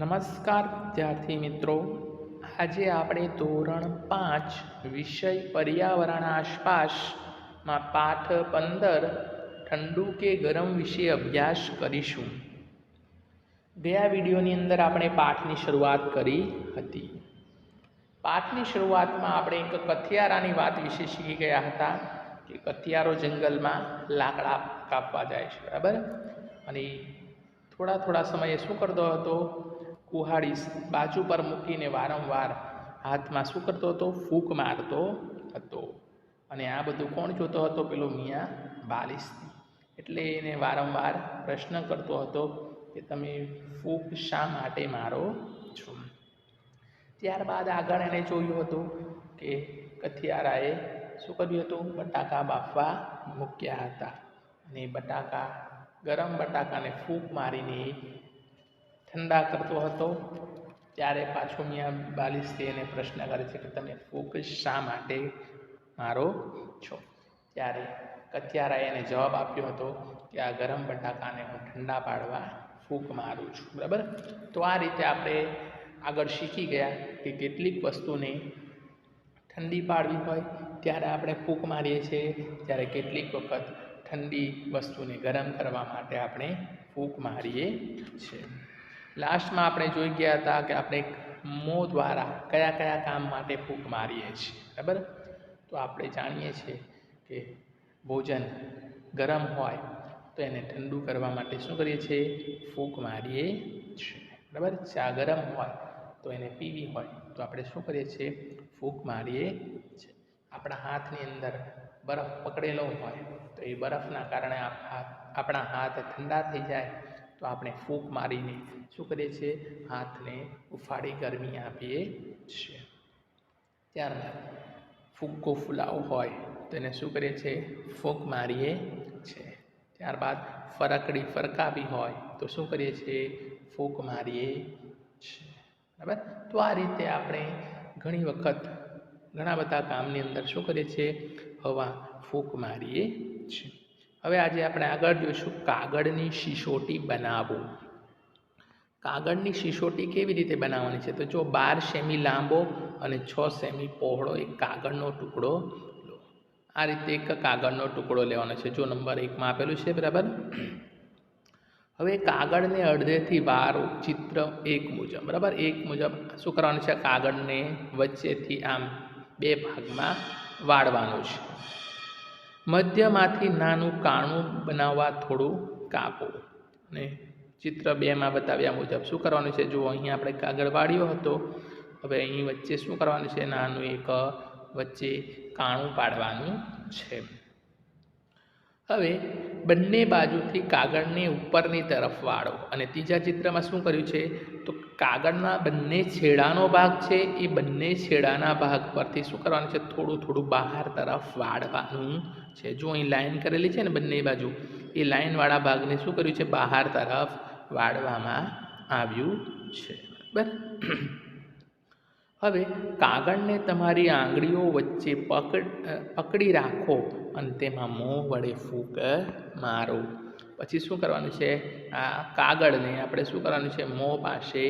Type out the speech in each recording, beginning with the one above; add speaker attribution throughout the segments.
Speaker 1: નમસ્કાર વિદ્યાર્થી મિત્રો, આજે આપણે ધોરણ 5 વિષય પર્યાવરણ આસપાસમાં પાઠ 15 ઠંડુ કે ગરમ વિશે અભ્યાસ કરીશું. ગયા વિડીયોની અંદર આપણે પાઠની શરૂઆત કરી હતી. પાઠની શરૂઆતમાં આપણે એક કથિયારાની વાત વિશે શીખી ગયા હતા કે કથિયારો જંગલમાં લાકડા કાપવા જાય છે, બરાબર. અને થોડા સમયે શું કરતો હતો? કુહાડી બાજુ પર મૂકીને વારંવાર હાથમાં શું કરતો હતો? ફૂંક મારતો હતો. અને આ બધું કોણ જોતો હતો? પેલો મિયા બાલિસ્તી. એટલે એને વારંવાર પ્રશ્ન કરતો હતો કે તમે ફૂંક શા માટે મારો છો? ત્યારબાદ આગળ એને જોયું હતું કે કથિયારાએ શું કર્યું હતું? બટાકા બાફવા મૂક્યા હતા. અને ગરમ બટાકાને ફૂંક મારીને ઠંડા કરતો હતો. ત્યારે પાછો મિયા બાલિસ્તી એને પ્રશ્ન કરે છે કે તમે ફૂંક શા માટે મારો છો? ત્યારે કથિયારાએ એને જવાબ આપ્યો હતો કે આ ગરમ બટાકાને હું ઠંડા પાડવા ફૂંક મારું છું, બરાબર. તો આ રીતે આપણે આગળ શીખી ગયા કે કેટલીક વસ્તુને ઠંડી પાડવી હોય ત્યારે આપણે ફૂંક મારીએ છીએ, જ્યારે કેટલીક વખત ઠંડી વસ્તુને ગરમ કરવા માટે આપણે ફૂંક મારીએ છીએ. લાસ્ટમાં આપણે જોઈ ગયા હતા કે આપણે મોં દ્વારા કયા કામ માટે ફૂંક મારીએ છીએ, બરાબર. તો આપણે જાણીએ છીએ કે ભોજન ગરમ હોય તો એને ઠંડુ કરવા માટે શું કરીએ છીએ? ફૂંક મારીએ છીએ, બરાબર. ચા ગરમ હોય તો એને પીવી હોય તો આપણે શું કરીએ છીએ? ફૂંક મારીએ છીએ. આપણા હાથની અંદર બરફ પકડેલો હોય તો એ બરફના કારણે આપણા હાથ ઠંડા થઈ જાય તો આપણે ફૂંક મારીને શું કરીએ છીએ? હાથને ઉફાળી ગરમી આપીએ છીએ. ત્યારબાદ ફુગ્ગો ફૂલાવો હોય તો એને શું કરીએ છીએ? ફૂંક મારીએ છીએ. ત્યારબાદ ફરકડી ફરકાવી હોય તો શું કરીએ છીએ? ફૂંક મારીએ છીએ, બરાબર. તો આ રીતે આપણે ઘણી વખત ઘણા બધા કામની અંદર શું કરીએ છીએ? હવા ફૂંક મારીએ છીએ. હવે આજે આપણે આગળ જોઈશું કાગળની સિસોટી બનાવો. કાગળની સિસોટી કેવી રીતે બનાવવાની છે? તો જો 12 સેમી લાંબો અને 6 સેમી પહોળો એક કાગળનો ટુકડો લો. આ રીતે એક કાગળનો ટુકડો લેવાનો છે, જો નંબર 1માં આપેલું છે, બરાબર. હવે કાગળને અડધેથી વારો ચિત્ર 1 મુજબ, બરાબર. 1 મુજબ શું કરવાનું છે? કાગળને વચ્ચેથી આમ 2 ભાગમાં વાળવાનું છે. મધ્યમાંથી નાનું કાણું બનાવવા થોડું કાપો. અને ચિત્ર 2માં બતાવ્યા મુજબ શું કરવાનું છે? જુઓ, અહીં આપણે કાગળ વાળ્યો હતો. હવે અહીં વચ્ચે શું કરવાનું છે? નાનું એક વચ્ચે કાણું પાડવાનું છે. હવે બંને બાજુથી કાગળને ઉપરની તરફ વાળો. અને ત્રીજા ચિત્રમાં શું કર્યું છે? તો કાગળના બંને છેડાનો ભાગ છે એ બંને છેડાના ભાગ પરથી શું કરવાનું છે? થોડું બહાર તરફ વાળવાનું છે. જો અહીં લાઈન કરેલી છે ને બંને બાજુ, એ લાઈનવાળા ભાગને શું કર્યું છે? બહાર તરફ વાળવામાં આવ્યું છે, બરાબર. હવે કાગળને તમારી આંગળીઓ વચ્ચે પકડી રાખો અને તેમાં મોં વડે ફૂંક મારો. પછી શું કરવાનું છે? આ કાગળને આપણે શું કરવાનું છે? મોં પાસે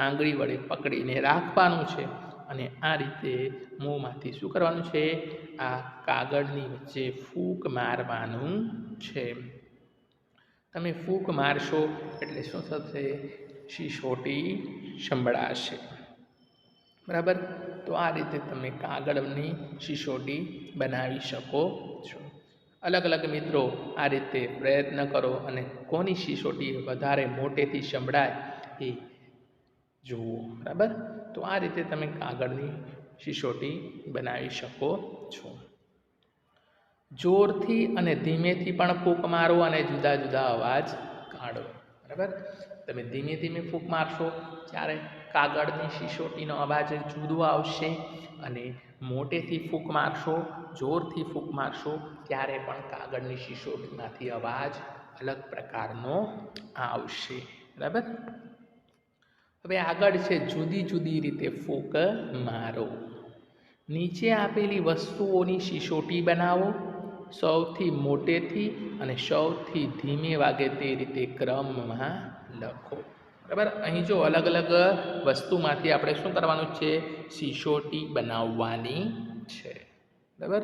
Speaker 1: આંગળી વડે પકડીને રાખવાનું છે. અને આ રીતે મોંમાંથી શું કરવાનું છે? આ કાગળની વચ્ચે ફૂંક મારવાનું છે. તમે ફૂંક મારશો એટલે શું થશે? સિસોટી સંભળાશે, બરાબર. તો આ રીતે તમે કાગળની સિસોટી બનાવી શકો છો. અલગ મિત્રો આ રીતે પ્રયત્ન કરો અને કોની સિસોટી વધારે મોટેથી સંભળાય એ જુઓ, બરાબર. તો આ રીતે તમે કાગળની સિસોટી બનાવી શકો છો. જોરથી અને ધીમેથી પણ ફૂંક મારો અને જુદા અવાજ કાઢો, બરાબર. તમે ધીમે ફૂંક મારશો ત્યારે કાગળની સિસોટીનો અવાજ જુદો આવશે, અને મોટેથી ફૂંક મારશો, જોરથી ફૂંક મારશો ત્યારે પણ કાગળની સિસોટીમાંથી અવાજ અલગ પ્રકારનો આવશે, બરાબર. હવે આગળ છે જુદી રીતે ફૂંક મારો. નીચે આપેલી વસ્તુઓની સિસોટી બનાવો. સૌથી મોટેથી અને સૌથી ધીમે વાગે તે રીતે ક્રમમાં લખો, બરાબર. અહીં જો અલગ અલગ વસ્તુમાંથી આપણે શું કરવાનું છે, સિસોટી બનાવવાની છે. બરાબર.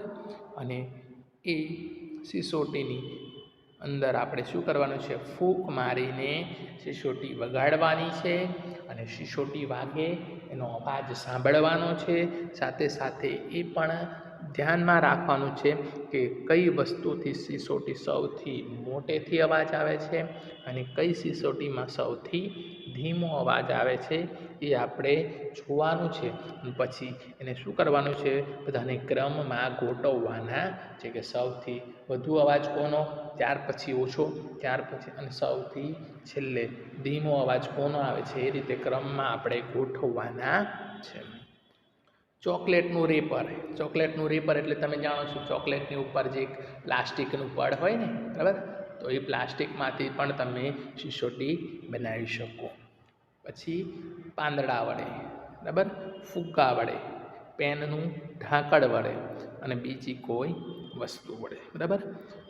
Speaker 1: અને એ સિસોટીની અંદર આપણે શું કરવાનું છે, ફૂંક મારીને સિસોટી વગાડવાની છે અને સિસોટી વાગે એનો અવાજ સાંભળવાનો છે. સાથે સાથે એ પણ ધ્યાનમાં રાખવાનું છે કે કઈ વસ્તુથી સિસોટી સૌથી મોટેથી અવાજ આવે છે અને કઈ સિસોટીમાં સૌથી ધીમો અવાજ આવે છે, એ આપણે જોવાનું છે. પછી એને શું કરવાનું છે, બધાને ક્રમમાં ગોઠવવાના છે કે સૌથી વધુ અવાજ કોનો, ત્યાર પછી ઓછો, ત્યાર પછી અને સૌથી છેલ્લે ધીમો અવાજ કોનો આવે છે, એ રીતે ક્રમમાં આપણે ગોઠવવાના છે. ચોકલેટનું રેપર એટલે તમે જાણો છો, ચોકલેટની ઉપર જે પ્લાસ્ટિકનું પડ હોય ને, બરાબર, તો એ પ્લાસ્ટિકમાંથી પણ તમે સિસોટી બનાવી શકો. પછી પાંદડા વડે, બરાબર, ફુગ્ગા વડે, પેનનું ઢાંકણ વડે અને બીજી કોઈ વસ્તુ વડે. બરાબર.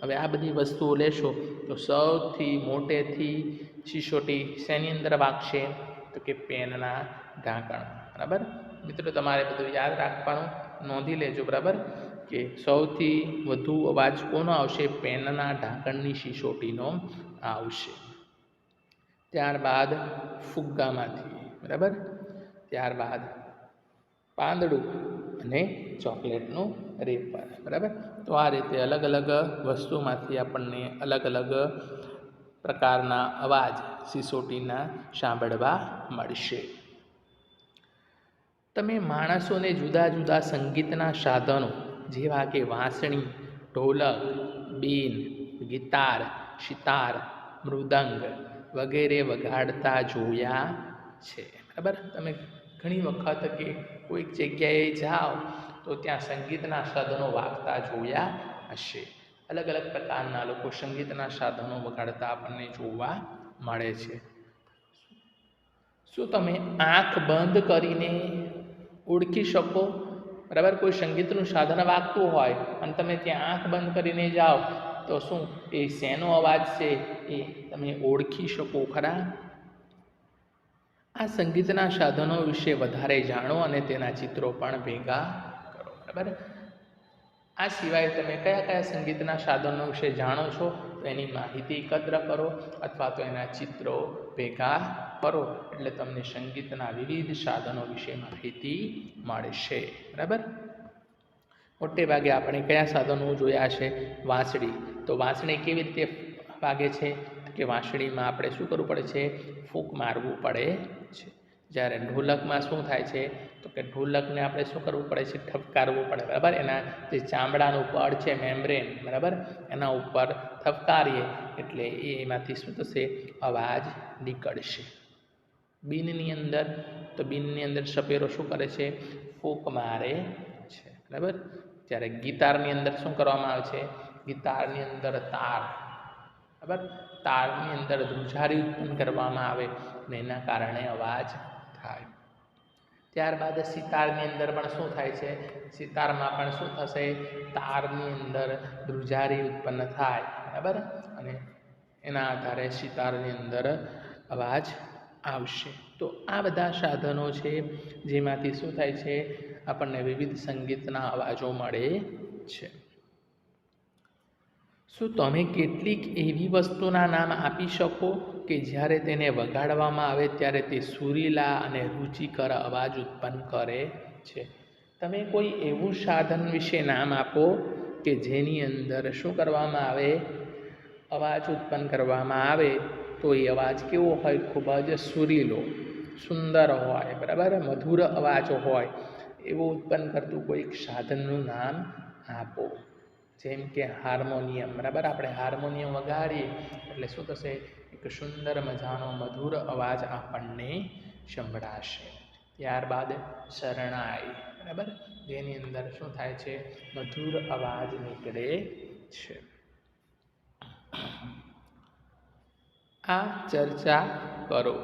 Speaker 1: હવે આ બધી વસ્તુઓ લેશો તો સૌથી મોટેથી સિસોટી શેની અંદર વાગશે, તો કે પેનના ઢાંકણ. બરાબર. મિત્રો તમારે બધું યાદ રાખવાનું, નોંધી લેજો. બરાબર, કે સૌથી વધુ અવાજ કોનો આવશે, પેનના ઢાંકણની સિસોટીનો આવશે. ત્યારબાદ ફુગ્ગામાંથી, બરાબર, ત્યારબાદ પાંદડું અને ચોકલેટનું રેપર. બરાબર. તો આ રીતે અલગ અલગ વસ્તુમાંથી આપણને અલગ અલગ પ્રકારના અવાજ સિસોટીના સાંભળવા મળશે. તમે માણસોને જુદા જુદા સંગીતના સાધનો જેવા કે વાંસળી, ઢોલક, બીન, ગિટાર, સિતાર, મૃદંગ વગેરે વગાડતા જોયા છે. બરાબર. તમે ઘણી વખત કે કોઈક જગ્યાએ જાઓ તો ત્યાં સંગીતના સાધનો વાગતા જોયા હશે. અલગ અલગ પ્રકારના લોકો સંગીતના સાધનો વગાડતા આપણને જોવા મળે છે. શું તમે આંખ બંધ કરીને ઓળખી શકો? બરાબર. કોઈ સંગીતનું સાધન વાગતું હોય અને તમે ત્યાં આંખ બંધ કરીને જાઓ તો શું એ શેનો અવાજ છે એ તમે ઓળખી શકો ખરા? આ સંગીતના સાધનો વિશે વધારે જાણો અને તેના ચિત્રો પણ ભેગા કરો. બરાબર. આ સિવાય તમે કયા કયા સંગીતના સાધનો વિશે જાણો છો, તો એની માહિતી એકત્ર કરો અથવા તો એના ચિત્રો ભેગા કરો, એટલે તમને સંગીતના વિવિધ સાધનો વિશે માહિતી મળશે. બરાબર. મોટે ભાગે આપણે કયા સાધનો જોયા છે? વાંસળી. તો વાંસળી કેવી રીતે વાગે છે, કે વાંસળીમાં આપણે શું કરવું પડે છે, ફૂંક મારવું પડે છે. જ્યારે ઢોલકમાં શું થાય છે, તો કે ઢોલકને આપણે શું કરવું પડે છે, ઠપકારવું પડે. બરાબર. એના જે ચામડાનું પડ છે, મેમ્બ્રેન, બરાબર, એના ઉપર ઠપકારીએ એટલે એમાંથી શું થશે, અવાજ નીકળશે. બીનની અંદર, તો બીનની અંદર સપેરો શું કરે છે, ફૂંક મારે છે. બરાબર. જ્યારે ગિટારની અંદર શું કરવામાં આવે છે, ગિટારની અંદર તાર, બરાબર, તારની અંદર ધ્રુજારી ઉત્પન્ન કરવામાં આવે અને એના કારણે અવાજ થાય. ત્યારબાદ સિતારની અંદર પણ શું થાય છે, સિતારમાં પણ શું થશે, તારની અંદર ધ્રુજારી ઉત્પન્ન થાય. બરાબર. અને એના આધારે સિતારની અંદર અવાજ આવશે. તો આ બધા સાધનો છે જેમાંથી શું થાય છે, આપણને વિવિધ સંગીતના અવાજો મળે છે. શું તમે કેટલીક એવી વસ્તુના નામ આપી શકો કે જ્યારે તેને વગાડવામાં આવે ત્યારે તે સુરીલા અને રુચિકર અવાજ ઉત્પન્ન કરે છે? તમે કોઈ એવું સાધન વિશે નામ આપો કે જેની અંદર શું કરવામાં આવે, અવાજ ઉત્પન્ન કરવામાં આવે તો એ અવાજ કેવો હોય, ખૂબ જ સુરીલો, સુંદર હોય. બરાબર. મધુર અવાજ હોય એવું ઉત્પન્ન કરતું કોઈક સાધનનું નામ આપો. જેમ કે હાર્મોનિયમ. બરાબર. આપણે હાર્મોનિયમ વગાડીએ એટલે શું થશે, એક સુંદર મજાનો મધુર અવાજ આપણને સંભળાશે. ત્યારબાદ શરણાઈ. બરાબર. જેની અંદર શું થાય છે, મધુર અવાજ નીકળે છે. આ ચર્ચા કરો.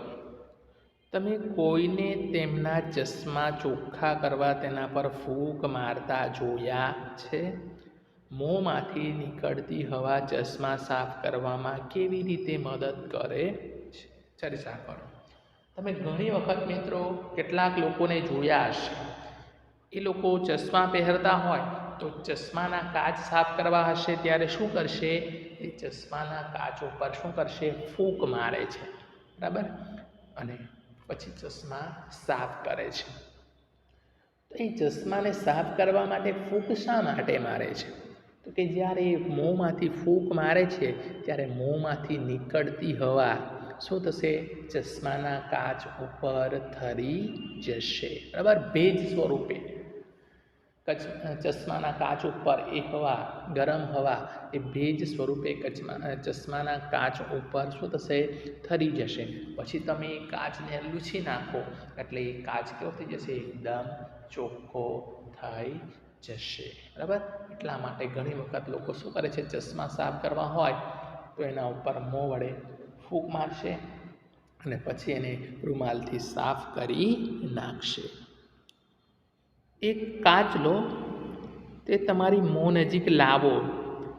Speaker 1: તમે કોઈને તેમના ચશ્મા ચોખ્ખા કરવા તેના પર ફૂંક મારતા જોયા છે? મોંમાંથી નીકળતી હવા ચશ્મા સાફ કરવામાં કેવી રીતે મદદ કરે છે? ચર્ચા કરો. તમે ઘણી વખત મિત્રો કેટલાક લોકોને જોયા હશે, એ લોકો ચશ્મા પહેરતા હોય તો ચશ્માના કાચ સાફ કરવા હશે ત્યારે શું કરશે, એ ચશ્માના કાચ ઉપર શું કરશે, ફૂંક મારે છે, બરાબર, અને પછી ચશ્મા સાફ કરે છે. તો એ ચશ્માને સાફ કરવા માટે ફૂંક શા માટે મારે છે, તો કે જ્યારે એ મોંમાંથી ફૂંક મારે છે ત્યારે મોંમાંથી નીકળતી હવા શું થશે, ચશ્માના કાચ ઉપર થરી જશે, બરાબર, ભેજ સ્વરૂપે ચશ્માના કાચ ઉપર એ હવા, ગરમ હવા એ ભેજ સ્વરૂપે ચશ્માના કાચ ઉપર શું થશે, થરી જશે. પછી તમે એ કાચને લૂછી નાખો એટલે એ કાચ કેવો થઈ જશે, એકદમ ચોખ્ખો થઈ જશે, બરાબર. એટલા માટે ઘણી વખત લોકો શું કરે છે, ચશ્મા સાફ કરવા હોય તો એના ઉપર મોં વડે ફૂંક મારશે અને પછી એને રૂમાલથી સાફ કરી નાખશે. એક કાચ લો, તે તમારી મોં નજીક લાવો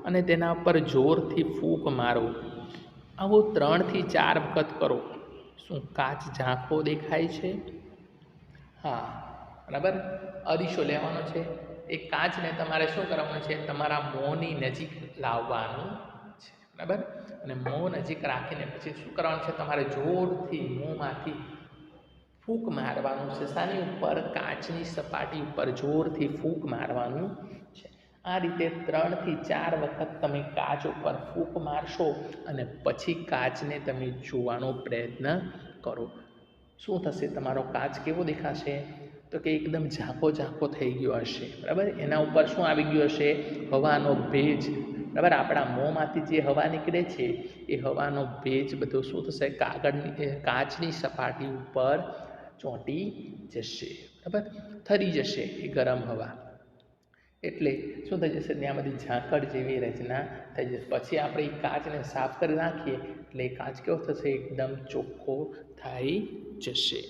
Speaker 1: અને તેના પર જોરથી ફૂંક મારો. આવું 3 થી 4 વખત કરો. શું કાચ ઝાંખો દેખાય છે? હા, બરાબર. અરીસો લેવાનો છે, એ કાચને તમારે શું કરવાનું છે, તમારા મોંની નજીક લાવવાનું છે, બરાબર. અને મોં નજીક રાખીને પછી શું કરવાનું છે, તમારે જોરથી મોંમાંથી ફૂંક મારવાનું છે. શાની ઉપર? કાચની સપાટી ઉપર જોરથી ફૂંક મારવાનું છે. આ રીતે 3 થી 4 વખત તમે કાચ ઉપર ફૂંક મારશો અને પછી કાચને તમે જોવાનો પ્રયત્ન કરો. શું થશે, તમારો કાચ કેવો દેખાશે, તો કે એકદમ ઝાંખો ઝાંખો થઈ ગયો હશે, બરાબર. એના ઉપર શું આવી ગયું હશે, હવાનો ભેજ, બરાબર. આપણા મોંમાંથી જે હવા નીકળે છે એ હવાનો ભેજ બધો શું થશે, કાચની સપાટી ઉપર ચોંટી જશે, બરાબર, થરી જશે એ ગરમ હવા. એટલે શું થઈ જશે, ત્યાં બધી ઝાકળ જેવી રચના થઈ જશે. પછી આપણે એ કાચને સાફ કરી નાખીએ એટલે એ કાચ કેવો થશે, એકદમ ચોખ્ખો થઈ જશે.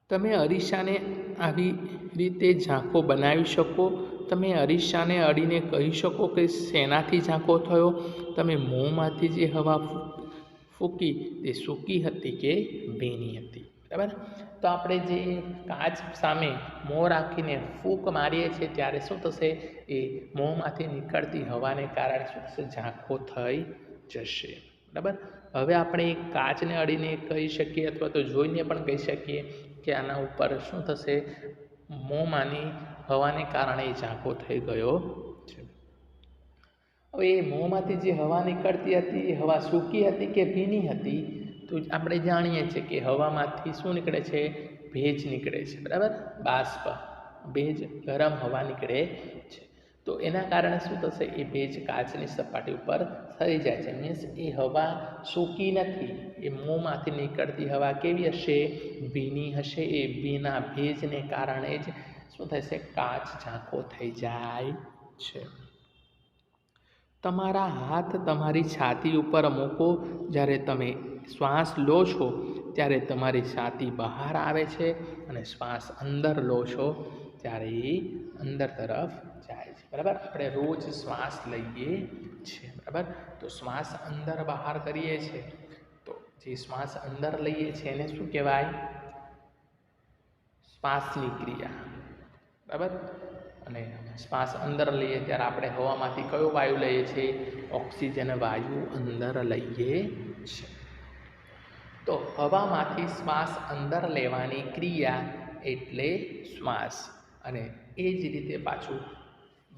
Speaker 1: તમે અરીસાને આવી રીતે ઝાંખો બનાવી શકો. તમે અરીસાને અડીને કહી શકો કે શેનાથી ઝાંખો થયો. તમે મોંમાંથી જે હવા ફૂંકી તે સૂકી હતી કે ભીની હતી, બરાબર. તો આપણે જે કાચ સામે મોં રાખીને ફૂંક મારીએ છીએ ત્યારે શું થશે, એ મોંમાંથી નીકળતી હવાને કારણે શું થશે, ઝાંખો થઈ જશે, બરાબર. હવે આપણે એ કાચને અડીને કહી શકીએ અથવા તો જોઈને પણ કહી શકીએ કે આના ઉપર શું થશે, મોંમાંની હવાને કારણે ઝાંખો થઈ ગયો છે. હવે એ મોંમાંથી જે હવા નીકળતી હતી એ હવા સૂકી હતી કે ભીની હતી, તો આપણે જાણીએ છીએ કે હવામાંથી શું નીકળે છે, ભેજ નીકળે છે, બરાબર, બાષ્પ, ભેજ, ગરમ હવા નીકળે છે. તો એના કારણે શું થશે, એ ભેજ કાચની સપાટી ઉપર થઈ જાય છે. મીન્સ એ હવા સૂકી નથી, એ મોંમાંથી નીકળતી હવા કેવી હશે, ભીની હશે. એ ભીના ભેજને કારણે જ શું થશે, કાચ ઝાંખો થઈ જાય છે. તમારા હાથ તમારી છાતી ઉપર મૂકો. જ્યારે તમે શ્વાસ લો છો ત્યારે તમારી છાતી બહાર આવે છે અને શ્વાસ અંદર લો છો ત્યારે એ અંદર તરફ જાય છે, બરાબર. આપણે રોજ શ્વાસ લઈએ છીએ, બરાબર. તો શ્વાસ અંદર બહાર કરીએ છીએ તો જે શ્વાસ અંદર લઈએ છીએ એને શું કહેવાય, શ્વાસની ક્રિયા, બરાબર. અને શ્વાસ અંદર લઈએ ત્યારે આપણે હવામાંથી કયો વાયુ લઈએ છીએ, ઓક્સિજન વાયુ અંદર લઈએ છીએ. તો હવામાંથી શ્વાસ અંદર લેવાની ક્રિયા એટલે શ્વાસ. અને એ જ રીતે પાછું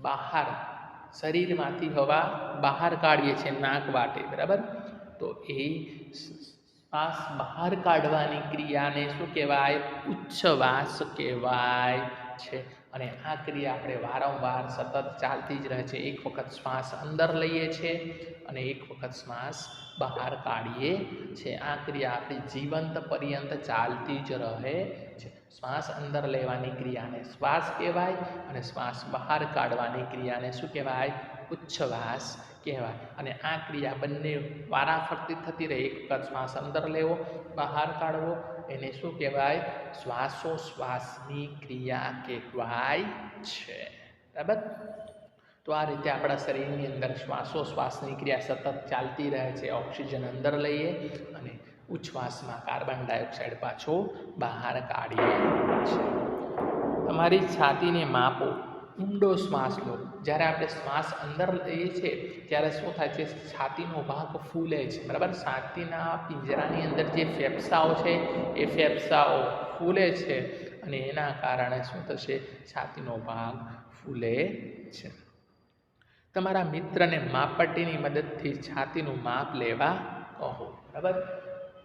Speaker 1: બહાર શરીરમાંથી હવા બહાર કાઢીએ છીએ નાક વાટે, બરાબર. તો એ શ્વાસ બહાર કાઢવાની ક્રિયાને શું કહેવાય, ઉચ્છવાસ કહેવાય છે. અને આ ક્રિયા આપણે વારંવાર સતત ચાલતી જ રહે છે. એક વખત શ્વાસ અંદર લઈએ છીએ અને એક વખત શ્વાસ બહાર કાઢીએ છીએ. આ ક્રિયા આપણી જીવંત પર્યંત ચાલતી જ રહે છે. શ્વાસ અંદર લેવાની ક્રિયાને શ્વાસ કહેવાય અને શ્વાસ બહાર કાઢવાની ક્રિયાને શું કહેવાય, ઉચ્છવાસ કહેવાય. અને આ ક્રિયા બંને વારાફરતી થતી રહે. એક વખત શ્વાસ અંદર લેવો, બહાર કાઢવો, એને શું કહેવાય, શ્વાસોશ્વાસની ક્રિયા કહેવાય છે, બરાબર. તો આ રીતે આપણા શરીરની અંદર શ્વાસોશ્વાસની ક્રિયા સતત ચાલતી રહે છે. ઓક્સિજન અંદર લઈએ અને ઉચ્છ્વાસમાં કાર્બન ડાયોક્સાઇડ પાછો બહાર કાઢીએ છીએ. તમારી છાતીને માપો, ઊંડો શ્વાસ લો. જ્યારે આપણે શ્વાસ અંદર લઈએ છીએ ત્યારે શું થાય છે, છાતીનો ભાગ ફૂલે છે, બરાબર. છાતીના પિંજરાની અંદર જે ફેફસાઓ છે એ ફેફસાઓ ફૂલે છે અને એના કારણે શું થશે, છાતીનો ભાગ ફૂલે છે. તમારા મિત્રને માપપટ્ટીની મદદથી છાતીનું માપ લેવા કહો, બરાબર.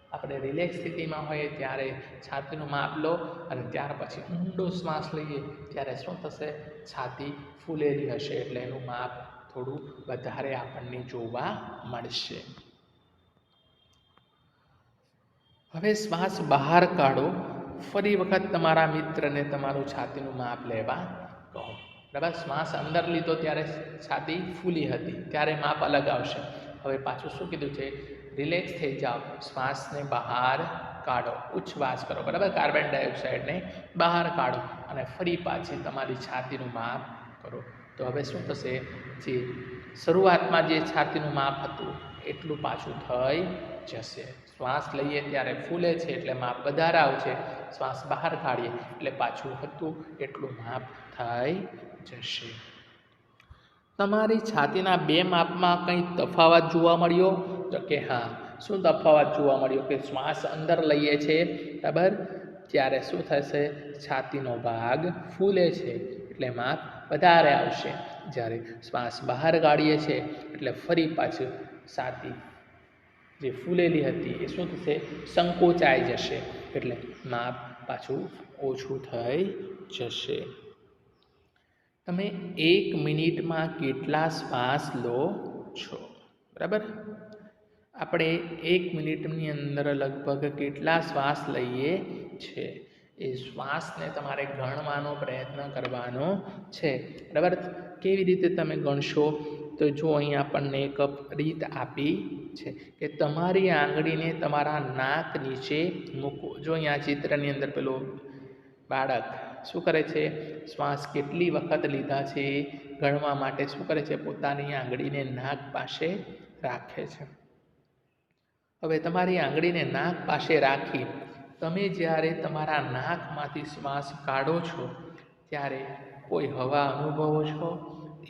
Speaker 1: આપણે રિલેક્સ સ્થિતિમાં હોઈએ ત્યારે છાતીનું માપ લો અને ત્યાર પછી ઊંડો શ્વાસ લઈએ ત્યારે શું થશે, છાતી ફૂલેલી હશે એટલે એનું માપ થોડું વધારે આપણને જોવા મળશે. હવે શ્વાસ બહાર કાઢો. ફરી વખત તમારા મિત્રને તમારું છાતીનું માપ લેવા કહો, બરાબર. શ્વાસ અંદર લીધો ત્યારે છાતી ફૂલી હતી, ત્યારે માપ અલગ આવશે. હવે પાછું શું કીધું છે, રિલેક્સ થઈ જાઓ, શ્વાસને બહાર કાઢો, ઉચ્છ્વાસ કરો, બરાબર. કાર્બન ડાયોક્સાઇડને બહાર કાઢો અને ફરી પાછી તમારી છાતીનું માપ કરો. તો હવે શું થશે, જે શરૂઆતમાં જે છાતીનું માપ હતું એટલું પાછું થઈ જશે. શ્વાસ લઈએ ત્યારે ફૂલે છે એટલે માપ વધારે આવશે, શ્વાસ બહાર કાઢીએ એટલે પાછું હતું એટલું માપ થઈ જશે. તમારી છાતીના બે માપમાં કંઈ તફાવત જોવા મળ્યો? તો કે હા. શું તફાવત જોવા મળ્યો? કે શ્વાસ અંદર લઈએ છીએ, બરાબર, ત્યારે શું થશે, છાતીનો ભાગ ફૂલે છે એટલે માપ વધારે આવશે. જ્યારે શ્વાસ બહાર કાઢીએ છીએ એટલે ફરી પાછું છાતી જે ફૂલેલી હતી એ શું થશે, સંકોચાઈ જશે એટલે માપ પાછું ઓછું થઈ જશે. તમે 1 મિનિટમાં કેટલા શ્વાસ લો છો? બરાબર. આપણે 1 મિનિટની અંદર લગભગ કેટલા શ્વાસ લઈએ છીએ એ શ્વાસને તમારે ગણવાનો પ્રયત્ન કરવાનો છે, બરાબર. કેવી રીતે તમે ગણશો? તો જો અહીં આપણને એક રીત આપી છે કે તમારી આંગળીને તમારા નાક નીચે મૂકો. જો અહીંયા ચિત્રની અંદર પેલો બાળક શું કરે છે, શ્વાસ કેટલી વખત લીધા છે એ ગણવા માટે શું કરે છે, પોતાની આંગળીને નાક પાસે રાખે છે. હવે તમારી આંગળીને નાક પાસે રાખી તમે જ્યારે તમારા નાકમાંથી શ્વાસ કાઢો છો ત્યારે કોઈ હવા અનુભવો છો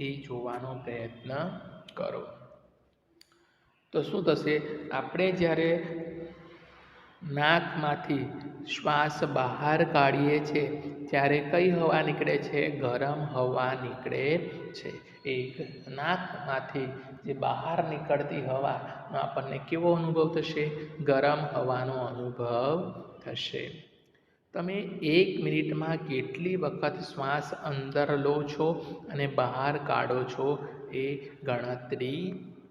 Speaker 1: એ જોવાનો પ્રયત્ન કરો. તો શું થશે, આપણે જ્યારે નાકમાંથી શ્વાસ બહાર કાઢીએ છીએ ત્યારે કઈ હવા નીકળે છે, ગરમ હવા નીકળે છે. એ નાકમાંથી જે બહાર નીકળતી હવાનો આપણને કેવો અનુભવ થશે, ગરમ હવાનો અનુભવ થશે. તમે 1 મિનિટમાં કેટલી વખત શ્વાસ અંદર લો છો અને બહાર કાઢો છો એ ગણતરી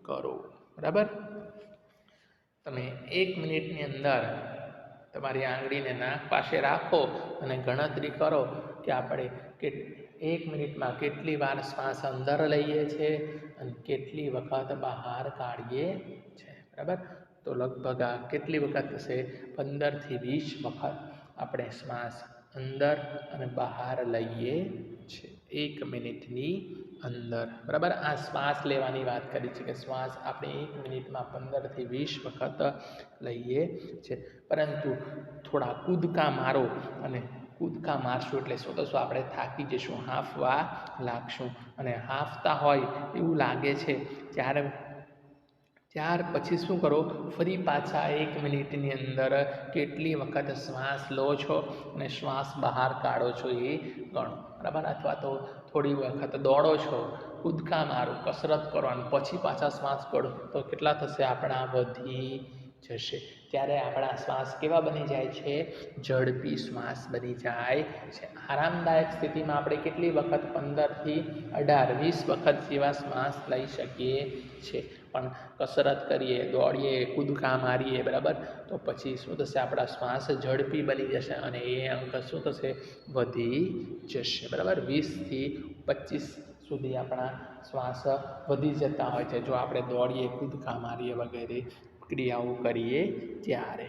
Speaker 1: કરો, બરાબર. તમે 1 મિનિટની અંદર તમારી આંગળીને નાક પાસે રાખો અને ગણતરી કરો કે આપણે 1 મિનિટમાં કેટલી વાર શ્વાસ અંદર લઈએ છીએ અને કેટલી વખત બહાર કાઢીએ છીએ, બરાબર. તો લગભગ આ કેટલી વખત થશે, 15 થી 20 વખત આપણે શ્વાસ અંદર અને બહાર લઈએ છીએ 1 મિનિટની અંદર, બરાબર. આ શ્વાસ લેવાની વાત કરી છે કે શ્વાસ આપણે 1 મિનિટમાં 15 થી 20 વખત લઈએ છીએ. પરંતુ થોડા કૂદકા મારો અને કૂદકા મારશું એટલે શું થશું, આપણે થાકી જઈશું, હાંફવા લાગશું અને હાંફતા હોય એવું લાગે છે ત્યાર પછી શું કરો, ફરી પાછા 1 મિનિટની અંદર કેટલી વખત શ્વાસ લો છો અને શ્વાસ બહાર કાઢો છો એ ગણો, બરાબર. અથવા તો થોડી વખત દોડો છો, કૂદકા મારો, કસરત કરો અને પછી પાછા શ્વાસ કાઢો તો કેટલા થશે, આપણા વધી જશે. ત્યારે આપણા શ્વાસ કેવા બની જાય છે, ઝડપી શ્વાસ બની જાય છે. આરામદાયક સ્થિતિમાં આપણે કેટલી વખત 15 થી 18 20 વખત જેવા શ્વાસ લઈ શકીએ છીએ. પણ કસરત કરીએ, દોડીએ, કૂદકા મારીએ, બરાબર, તો પછી શું થશે, આપણા શ્વાસ ઝડપી બની જશે અને એ અંક શું થશે, વધી જશે, બરાબર. 20 થી 25 સુધી આપણા શ્વાસ વધી જતા હોય છે જો આપણે દોડીએ, કૂદકા મારીએ વગેરે ક્રિયાઓ કરીએ ત્યારે.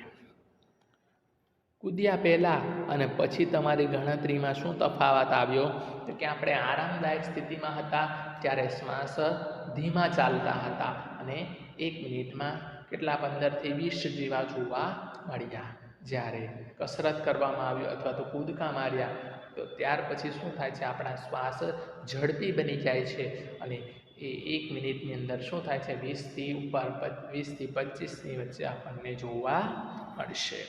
Speaker 1: કૂદ્યા પહેલાં અને પછી તમારી ગણતરીમાં શું તફાવત આવ્યો? તો કે આપણે આરામદાયક સ્થિતિમાં હતા ત્યારે શ્વાસ ધીમા ચાલતા હતા અને આપણને 1 મિનિટમાં કેટલા 15થી 20 જેવા જોવા મળ્યા. જ્યારે કસરત કરવામાં આવ્યું અથવા તો કૂદકા માર્યા તો ત્યાર પછી શું થાય છે, આપણા શ્વાસ ઝડપી બની જાય છે અને એ 1 મિનિટની અંદર શું થાય છે, 20થી 25ની વચ્ચે આપણને જોવા મળશે.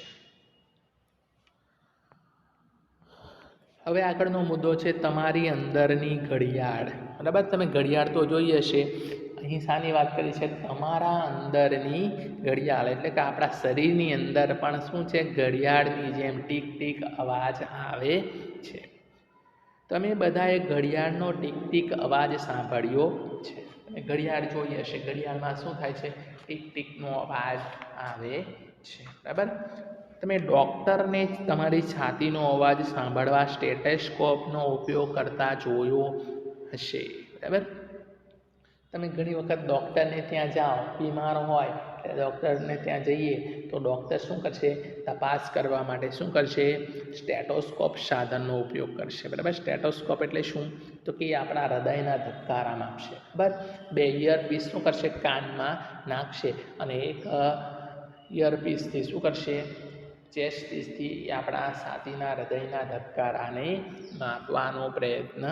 Speaker 1: હવે આગળનો મુદ્દો છે તમારી અંદરની ઘડિયાળ. બરાબર, તમે ઘડિયાળ તો જોઈ હશે. અહીં શાની વાત કરી છે, તમારા અંદરની ઘડિયાળ, એટલે કે આપણા શરીરની અંદર પણ શું છે, ઘડિયાળની જેમ ટીક ટીક અવાજ આવે છે. તમે બધાએ ઘડિયાળનો ટીક ટીક અવાજ સાંભળ્યો છે. તમે ઘડિયાળ જોઈ હશે, ઘડિયાળમાં શું થાય છે, ટીક ટીકનો અવાજ આવે છે. બરાબર, તમે ડૉક્ટરને તમારી છાતીનો અવાજ સાંભળવા સ્ટેથોસ્કોપનો ઉપયોગ કરતા જોયો હશે. બરાબર, તમે ઘણી વખત ડૉક્ટરને ત્યાં જાઓ, બીમાર હોય એટલે ડૉક્ટરને ત્યાં જઈએ તો ડૉક્ટર શું કરશે, તપાસ કરવા માટે શું કરશે, સ્ટેથોસ્કોપ સાધનનો ઉપયોગ કરશે. બરાબર, સ્ટેથોસ્કોપ એટલે શું, તો કે આપણા હૃદયના ધબકારા માપશે. બરાબર, 2 ઇયરપીસ શું કરશે, કાનમાં નાખશે અને એક ઇયરપીસથી શું કરશે, ચેસ્ટથી આપણા છાતીના હૃદયના ધબકારાને માપવાનો પ્રયત્ન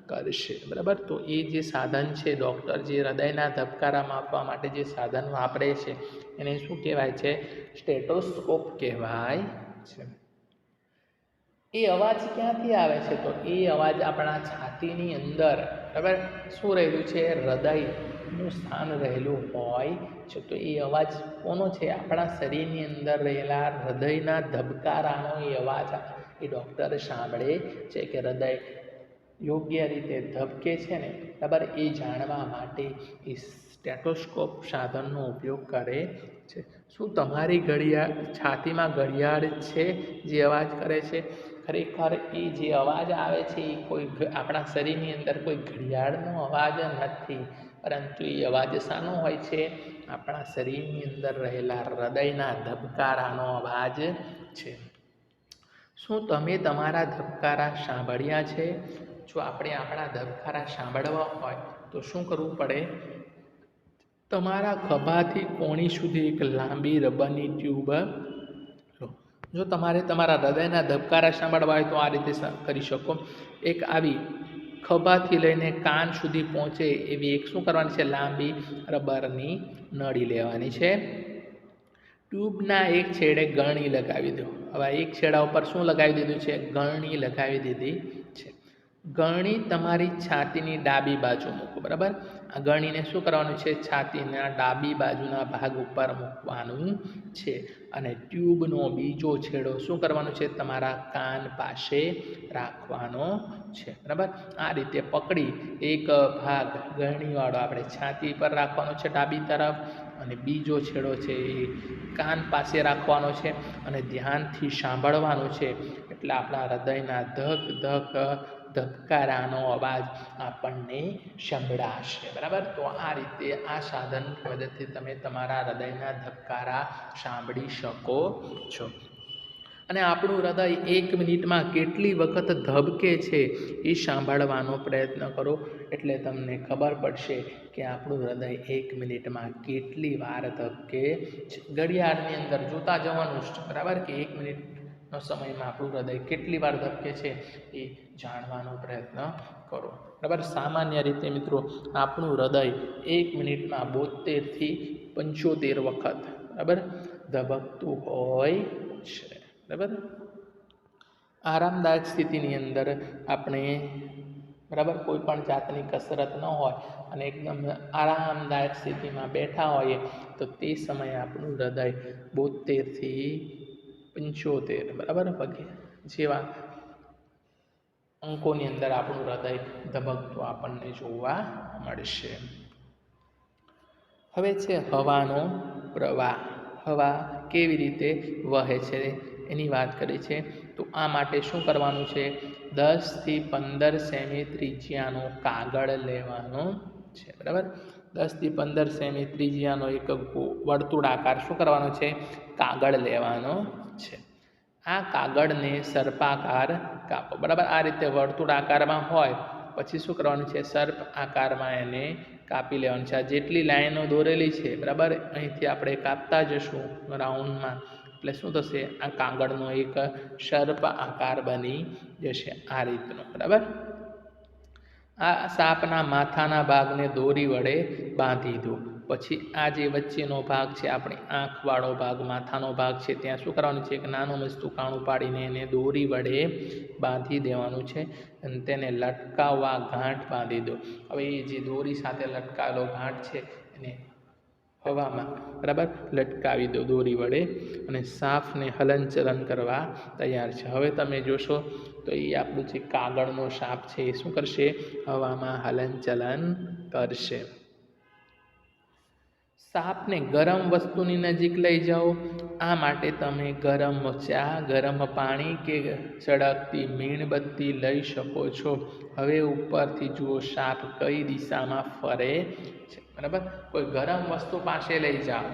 Speaker 1: કરશે. બરાબર, તો એ જે સાધન છે, ડૉક્ટર જે હૃદયના ધબકારા માપવા માટે જે સાધન વાપરે છે એને શું કહેવાય છે, સ્ટેથોસ્કોપ કહેવાય છે. એ અવાજ ક્યાંથી આવે છે, તો એ અવાજ આપણા છાતીની અંદર, બરાબર, શું રહેલું છે, હૃદયનું સ્થાન રહેલું હોય છે. તો એ અવાજ કોનો છે, આપણા શરીરની અંદર રહેલા હૃદયના ધબકારાનો એ અવાજ એ ડૉક્ટર સાંભળે છે કે હૃદય યોગ્ય રીતે ધબકે છે ને, બરાબર, એ જાણવા માટે એ સ્ટેથોસ્કોપ સાધનનો ઉપયોગ કરે છે. શું તમારી ઘડિયાળ, છાતીમાં ઘડિયાળ છે જે અવાજ કરે છે? ખરેખર એ જે અવાજ આવે છે એ કોઈ આપણા શરીરની અંદર કોઈ ઘડિયાળનો અવાજ નથી, પરંતુ એ અવાજ શાનો હોય છે, આપણા શરીરની અંદર રહેલા હૃદયના ધબકારાનો અવાજ છે. શું તમે તમારા ધબકારા સાંભળ્યા છે? જો આપણે આપણા ધબકારા સાંભળવા હોય તો શું કરવું પડે, તમારા ખભાથી કોણી સુધી એક લાંબી રબરની ટ્યુબ લો. જો તમારે તમારા હૃદયના ધબકારા સાંભળવા હોય તો આ રીતે કરી શકો. એક આવી ખભાથી લઈને કાન સુધી પહોંચે એવી એક શું કરવાની છે, લાંબી રબરની નળી લેવાની છે. ટ્યુબના એક છેડે ગળણી લગાવી દો. હવે એક છેડા ઉપર શું લગાવી દીધું છે, ગળણી લગાવી દીધી છે. ગળણી તમારી છાતીની ડાબી બાજુ મૂકો. બરાબર, આ ગળણીને શું કરવાનું છે, છાતીના ડાબી બાજુના ભાગ ઉપર મૂકવાનું છે અને ટ્યુબનો બીજો છેડો શું કરવાનું છે, તમારા કાન પાસે રાખવાનો છે. બરાબર, આ રીતે પકડી એક ભાગ ગળણીવાળો આપણે છાતી પર રાખવાનો છે ડાબી તરફ અને બીજો છેડો છે એ કાન પાસે રાખવાનો છે અને ધ્યાનથી સાંભળવાનું છે. એટલે આપણા હૃદયના ધક ધક ધબકારાનો અવાજ આપણને સંભળાશે. બરાબર, તો આ રીતે આ સાધનની મદદથી તમે તમારા હૃદયના ધબકારા સાંભળી શકો છો. અને આપણું હૃદય 1 મિનિટમાં કેટલી વખત ધબકે છે એ સાંભળવાનો પ્રયત્ન કરો, એટલે તમને ખબર પડશે કે આપણું હૃદય 1 મિનિટમાં કેટલી વાર ધબકે છે. ઘડિયાળની અંદર જોતા જવાનું છે, બરાબર, કે 1 મિનિટનો સમયમાં આપણું હૃદય કેટલી વાર ધબકે છે એ જાણવાનો પ્રયત્ન કરો. બરાબર, સામાન્ય રીતે મિત્રો આપણું હૃદય 1 મિનિટમાં 72થી 75 વખત, બરાબર, ધબકતું હોય છે. બરાબર, આરામદાયક સ્થિતિની અંદર આપણે, બરાબર, કોઈ પણ જાતની કસરત ન હોય અને એકદમ આરામદાયક સ્થિતિમાં બેઠા હોઈએ તો તે સમયે આપણું હૃદય 72થી 75, બરાબર, જેવા અંકોની અંદર આપણું હૃદય ધબકતું આપણને જોવા મળશે. હવે છે હવાનો પ્રવાહ. હવા કેવી રીતે વહે છે એની વાત કરી છે. તો આ માટે શું કરવાનું છે, 10થી 15 સેમી ત્રિજ્યાનો કાગળ લેવાનો છે. બરાબર, 10થી 15 સેમી ત્રિજ્યાનો એક વર્તુળાકાર શું કરવાનો છે, કાગળ લેવાનો છે. આ કાગળને સર્પાકાર કાપો. બરાબર, આ રીતે વર્તુળાકારમાં હોય પછી શું કરવાનું છે, સર્પ આકારમાં એને કાપી લેવાનું છે. આ જેટલી લાઈનો દોરેલી છે બરાબર, અહીંથી આપણે કાપતા જશું રાઉન્ડમાં, એટલે શું થશે, આ કાગળનો એક સર્પ આકાર બની જશે આ રીતનો. બરાબર, આ સાપના માથાના ભાગને દોરી વડે બાંધી દો. પછી આ જે વચ્ચેનો ભાગ છે, આપણી આંખવાળો ભાગ, માથાનો ભાગ છે, ત્યાં શું કરવાનું છે, એક નાનું મસ્તું કાણું પાડીને એને દોરી વડે બાંધી દેવાનું છે અને તેને લટકાવવા ગાંઠ બાંધી દો. હવે એ જે દોરી સાથે લટકાવેલો ગાંઠ છે એને હવામાં બરાબર લટકાવી દો દોરી વડે, અને સાપને હલનચલન કરવા તૈયાર છે. હવે તમે જોશો તો એ આપણું જે કાગળનો સાપ છે એ શું કરશે, હવામાં હલનચલન કરશે. સાપને ગરમ વસ્તુની નજીક લઈ જાઓ. આ માટે તમે ગરમ ચા, ગરમ પાણી કે સળગતી મીણબત્તી લઈ શકો છો. હવે ઉપરથી જુઓ સાપ કઈ દિશામાં ફરે છે. બરાબર, કોઈ ગરમ વસ્તુ પાસે લઈ જાઓ,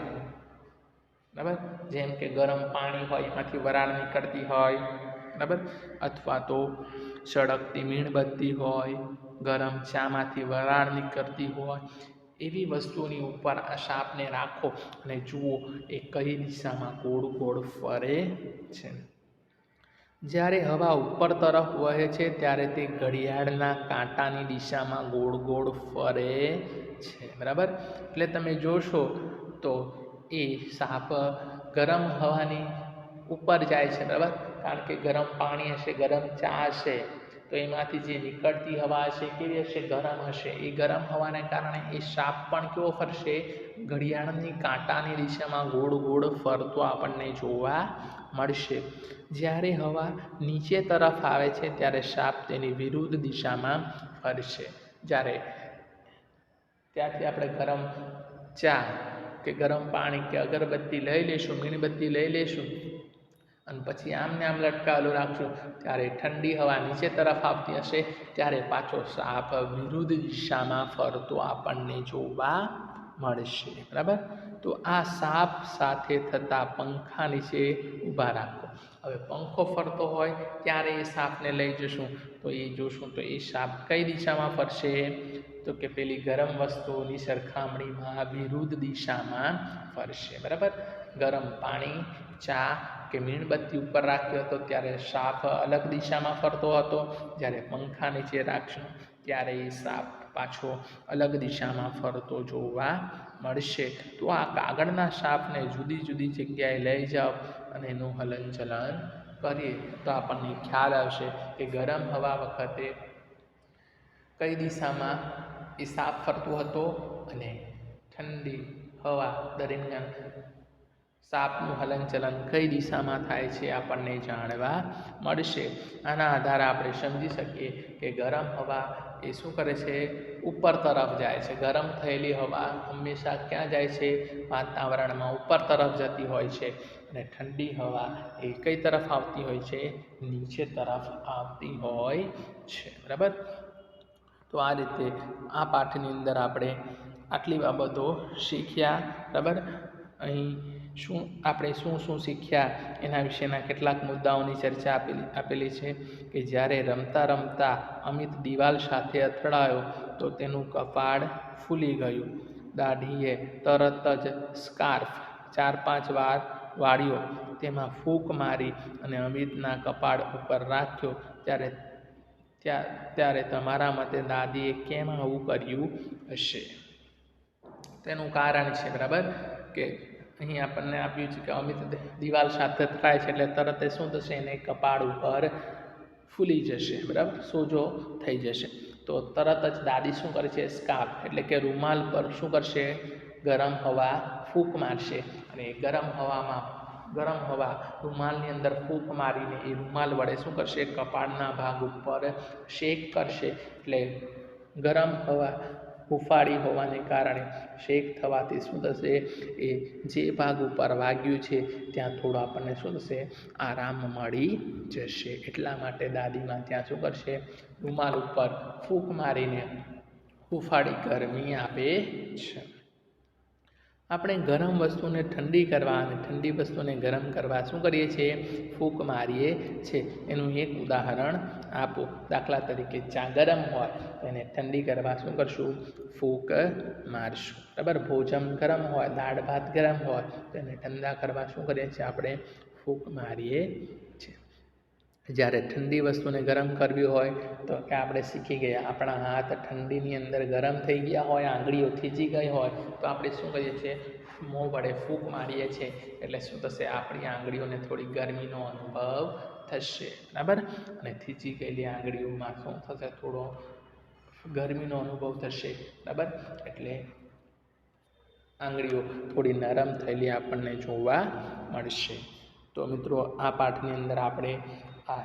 Speaker 1: બરાબર, જેમ કે ગરમ પાણી હોય એમાંથી વરાળ નીકળતી હોય, બરાબર, અથવા તો સળગતી મીણબત્તી હોય, ગરમ ચામાંથી વરાળ નીકળતી હોય, એવી વસ્તુની ઉપર આ સાપને રાખો અને જુઓ એ કઈ દિશામાં ગોળ ગોળ ફરે છે. જ્યારે હવા ઉપર તરફ વહે છે ત્યારે તે ઘડિયાળના કાંટાની દિશામાં ગોળ ગોળ ફરે છે. બરાબર, એટલે તમે જોશો તો એ સાપ ગરમ હવાની ઉપર જાય છે. બરાબર, કારણ કે ગરમ પાણી હશે, ગરમ ચા હશે, તો એમાંથી જે નીકળતી હવા હશે કેવી હશે, ગરમ હશે. એ ગરમ હવાને કારણે એ સાપ પણ કેવો ફરશે, ઘડિયાળની કાંટાની દિશામાં ગોળ ગોળ ફરતો આપણને જોવા મળશે. જ્યારે હવા નીચે તરફ આવે છે ત્યારે સાપ તેની વિરુદ્ધ દિશામાં ફરશે. ત્યાંથી આપણે ગરમ ચા કે ગરમ પાણી કે અગરબત્તી લઈ લેશું, મીણબત્તી લઈ લેશું અને પછી આમને આમ લટકાવેલું રાખશું, ત્યારે ઠંડી હવા નીચે તરફ આવતી હશે, ત્યારે પાછો સાપ વિરુદ્ધ દિશામાં ફરતો આપણને જોવા મળશે. બરાબર, તો આ સાપ સાથે થતા પંખા નીચે ઊભા રાખો. હવે પંખો ફરતો હોય ત્યારે એ સાપને લઈ જશું તો એ જોશું તો એ સાપ કઈ દિશામાં ફરશે, તો કે પેલી ગરમ વસ્તુની સરખામણીમાં વિરુદ્ધ દિશામાં ફરશે. બરાબર, ગરમ પાણી, ચા કે મીણબત્તી ઉપર રાખ્યો હતો ત્યારે સાપ અલગ દિશામાં ફરતો હતો, જ્યારે પંખા નીચે રાખશું ત્યારે એ સાપ પાછો અલગ દિશામાં ફરતો જોવા મળશે. તો આ કાગળના સાપને જુદી જુદી જગ્યાએ લઈ જાઓ અને એનું હલનચલન કરીએ તો આપણને ખ્યાલ આવશે કે ગરમ હવા વખતે કઈ દિશામાં એ સાપ ફરતો હતો અને ઠંડી હવા દરમિયાન સાપનું હલનચલન કઈ દિશામાં થાય છે આપણને જાણવા મળશે. આના આધારે આપણે સમજી શકીએ કે ગરમ હવા એ શું કરે છે, ઉપર તરફ જાય છે. ગરમ થયેલી હવા હંમેશા ક્યાં જાય છે, વાતાવરણમાં ઉપર તરફ જતી હોય છે, અને ઠંડી હવા એ કઈ તરફ આવતી હોય છે, નીચે તરફ આવતી હોય છે. બરાબર, તો આ રીતે આ પાઠની અંદર આપણે આટલી બાબતો શીખ્યા. બરાબર, અહીં આપણે શું શીખ્યા એના વિશેના કેટલાક મુદ્દાઓની ચર્ચા આપેલી છે કે જ્યારે રમતા રમતા અમિત દિવાલ સાથે અથડાયો તો તેનું કપાળ ફૂલી ગયું. દાઢીએ તરત જ સ્કાર્ફ 4-5 વાર વાળ્યો, તેમાં ફૂંક મારી અને અમિતના કપાળ ઉપર રાખ્યો. ત્યારે તમારા મતે દાદીએ કેમ આવું કર્યું હશે? તેનું કારણ છે બરાબર કે અહીં આપણને આપ્યું છે કે અમિત દિવાલ સાથે અથડાય છે એટલે તરત શું થશે, એને કપાળ ઉપર ફૂલી જશે. બરાબર, સોજો થઈ જશે. તો તરત જ દાદી શું કરે છે, સ્કાર્ફ એટલે કે રૂમાલ પર શું કરશે, ગરમ હવા ફૂંક મારશે, અને ગરમ હવા રૂમાલની અંદર ફૂંક મારીને એ રૂમાલ વડે શું કરશે, કપાળના ભાગ ઉપર શેક કરશે. એટલે ગરમ હવા હુંફાળી હોવાને કારણે શેક થવાથી શું થશે, એ જે ભાગ ઉપર વાગ્યું છે ત્યાં થોડો આપણને શું થશે, આરામ મળી જશે. એટલા માટે દાદીમાં ત્યાં શું કરશે, રૂમાલ ઉપર ફૂંક મારીને હુંફાળી ગરમી આપે છે. આપણે ગરમ વસ્તુને ઠંડી કરવા અને ઠંડી વસ્તુને ગરમ કરવા શું કરીએ છીએ? ફૂંક મારીએ છીએ. એનું એક ઉદાહરણ આપો. દાખલા તરીકે ચા ગરમ હોય તો એને ઠંડી કરવા શું કરશું? ફૂંક મારશું. બરાબર. ભોજન ગરમ હોય, દાળ ભાત ગરમ હોય તો એને ઠંડા કરવા શું કરીએ છીએ? આપણે ફૂંક મારીએ છીએ. જ્યારે ઠંડી વસ્તુને ગરમ કરવી હોય તો કે આપણે શીખી ગયા, આપણા હાથ ઠંડીની અંદર ગરમ થઈ ગયા હોય, આંગળીઓ થીજી ગઈ હોય તો આપણે શું કરીએ છીએ? મોં વડે ફૂંક મારીએ છીએ. એટલે શું થશે? આપણી આંગળીઓને થોડી ગરમીનો અનુભવ થશે. બરાબર. અને થીજી ગયેલી આંગળીઓમાં શું થશે? થોડો ગરમીનો અનુભવ થશે. બરાબર. એટલે આંગળીઓ થોડી નરમ થયેલી આપણને જોવા મળશે. તો મિત્રો, આ પાઠની અંદર આપણે આ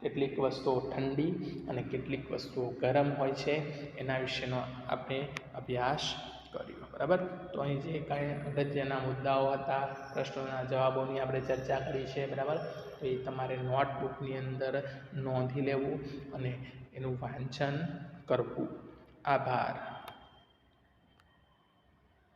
Speaker 1: કેટલીક વસ્તુઓ ઠંડી અને કેટલીક વસ્તુઓ ગરમ હોય છે એના વિશેનો આપણે અભ્યાસ કર્યો. બરાબર. તો અહીં જે કાંઈ અગત્યના મુદ્દાઓ હતા, પ્રશ્નોના જવાબોની આપણે ચર્ચા કરી છે. બરાબર. તો એ તમારે નોટબુકની અંદર નોંધી લેવું અને એનું વાંચન કરવું. આભાર.